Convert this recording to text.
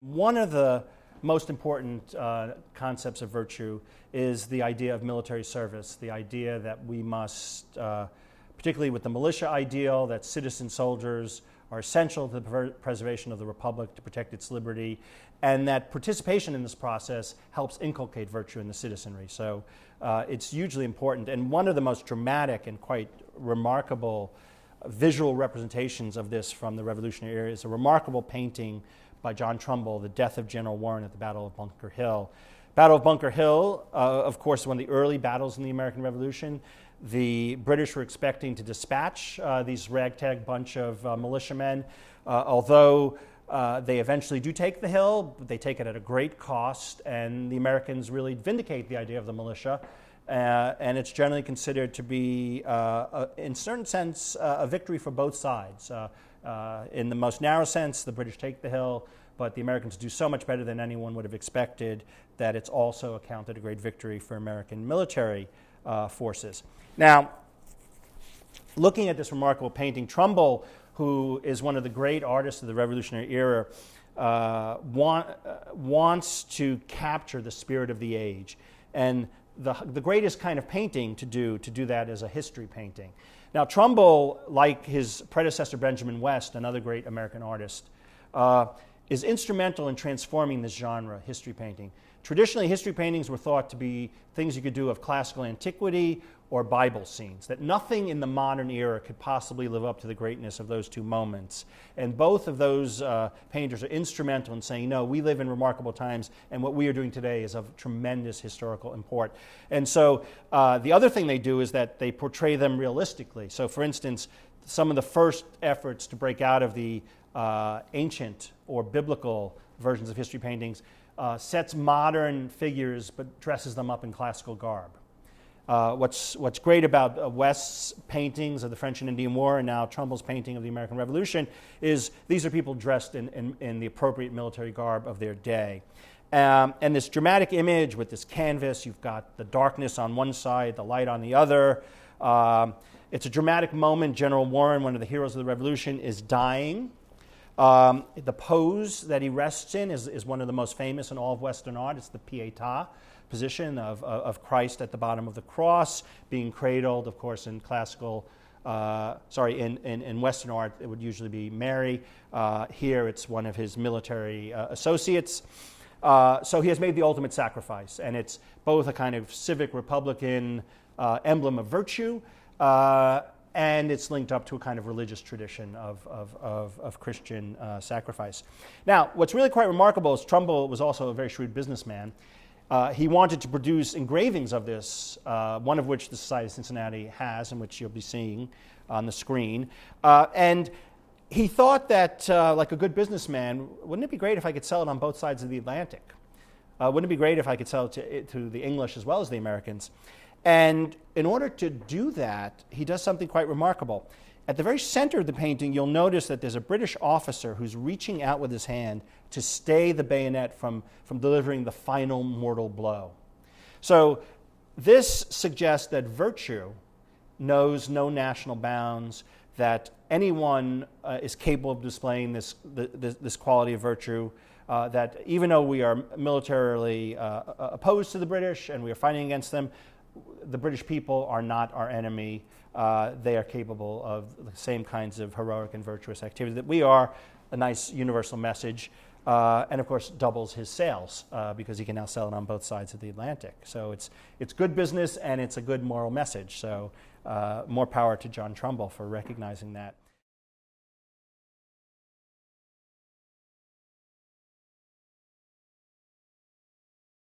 One of the most important concepts of virtue is the idea of military service, the idea that we must, particularly with the militia ideal, that citizen soldiers are essential to the preservation of the republic, to protect its liberty, and that participation in this process helps inculcate virtue in the citizenry. So it's hugely important, and one of the most dramatic and quite remarkable visual representations of this from the Revolutionary era is a remarkable painting by John Trumbull, The Death of General Warren at the Battle of Bunker Hill. Battle of Bunker Hill, of course, one of the early battles in the American Revolution. The British were expecting to dispatch these ragtag bunch of militiamen. Although they eventually do take the hill, they take it at a great cost, and the Americans really vindicate the idea of the militia. And it's generally considered to be, in a certain sense, a victory for both sides. In the most narrow sense, the British take the hill, but the Americans do so much better than anyone would have expected that it's also accounted a great victory for American military forces. Now, looking at this remarkable painting, Trumbull, who is one of the great artists of the Revolutionary era, wants to capture the spirit of the age. And the greatest kind of painting to do that is a history painting. Now, Trumbull, like his predecessor Benjamin West, another great American artist, is instrumental in transforming this genre, history painting. Traditionally, history paintings were thought to be things you could do of classical antiquity or Bible scenes, that nothing in the modern era could possibly live up to the greatness of those two moments. And both of those painters are instrumental in saying, no, we live in remarkable times, and what we are doing today is of tremendous historical import. And so the other thing they do is that they portray them realistically. So for instance, some of the first efforts to break out of the ancient or biblical versions of history paintings sets modern figures but dresses them up in classical garb. What's great about West's paintings of the French and Indian War and now Trumbull's painting of the American Revolution is these are people dressed in the appropriate military garb of their day. And this dramatic image with this canvas, you've got the darkness on one side, the light on the other. It's a dramatic moment. General Warren, one of the heroes of the Revolution, is dying. The pose that he rests in is one of the most famous in all of Western art. It's the Pietà position of Christ at the bottom of the cross, being cradled, of course, in classical, in Western art, it would usually be Mary. Here, it's one of his military associates. So he has made the ultimate sacrifice, and it's both a kind of civic Republican emblem of virtue, and it's linked up to a kind of religious tradition of Christian sacrifice. Now, what's really quite remarkable is Trumbull was also a very shrewd businessman. He wanted to produce engravings of this, one of which the Society of Cincinnati has, and which you'll be seeing on the screen. And he thought that, like a good businessman, wouldn't it be great if I could sell it on both sides of the Atlantic? Wouldn't it be great if I could sell it to the English as well as the Americans? And in order to do that, he does something quite remarkable. At the very center of the painting, you'll notice that there's a British officer who's reaching out with his hand to stay the bayonet from delivering the final mortal blow. So this suggests that virtue knows no national bounds, that anyone is capable of displaying this quality of virtue, that even though we are militarily opposed to the British and we are fighting against them, the British people are not our enemy. They are capable of the same kinds of heroic and virtuous activity that we are. A nice universal message, and of course doubles his sales because he can now sell it on both sides of the Atlantic. So it's good business and it's a good moral message. So more power to John Trumbull for recognizing that.